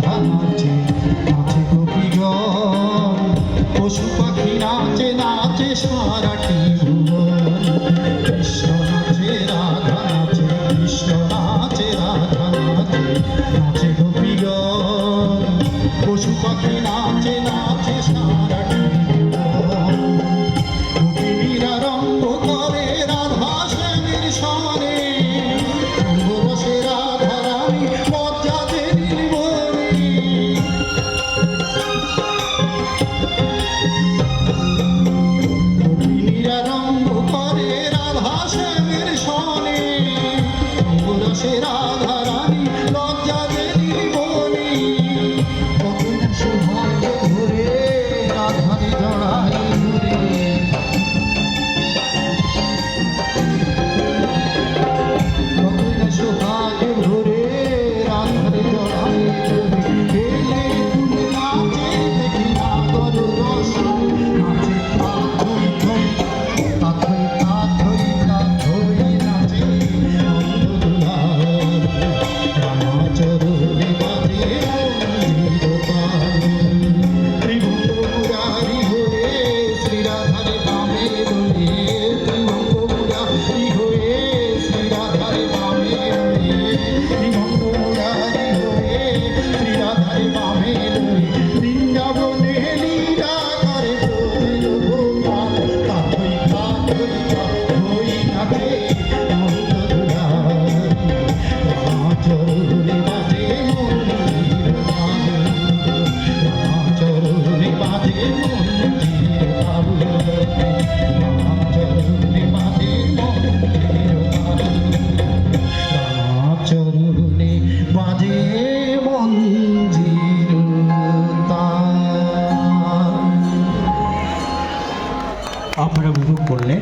রাধা নাচে নাচে গোপীগণ, পশু পাখি নাচে নাচে সারাটি ভুবন। কৃষ্ণ নাচে রাধা নাচে, কৃষ্ণ নাচে রাধা নাচে নাচে গোপীগণ, পশু পাখি নাচে নাচে সারাটি ভুবন। গোপীরা রঙ্গ করে রাধা শ্যামের সনে, রঙ্গরসে রাধা রানী মজ্জাতে নীলমণি। গোপীরা রঙ্গ করে রাধা শ্যামের সনে, রঙ্গরসে রাধা রানী লজ্জাতে নীলমণি। কত সৌভাগ্য ধরে রাধারে জড়াই ঘুরে, সোহাগ ঘুরে রাধারে জড়াই ঘুরে। এলে তুমি নাচে দেখি না গর রস, নাচে তাথই থই তাথই তাথই তাথই নাচে নন্দদুলাল। রামাচরণে বাজে মন্দির তাল, ত্রিভঙ্গ মুরারি হয়ে শ্রীরাধারে বামে দোলে, ত্রিভঙ্গ মুরারি হয়ে শ্রীরাধারে বামে দোলে, ত্রিভঙ্গ মুরারি হয়ে শ্রীরাধারে বামে দোলে। বৃন্দাবনে লীলা করে ব্রজের গোপাল, তাথই তাথই তাথই নাচে নন্দদুলাল। রামাচরণে বাজে মন্দির তাল, রামাচরণে বাজে মন্দির তাল, রামাচরণে বাজে মন্দির তাল, রামাচরণে বাজে মন্দির তাল। আপনারা উপভোগ করলেন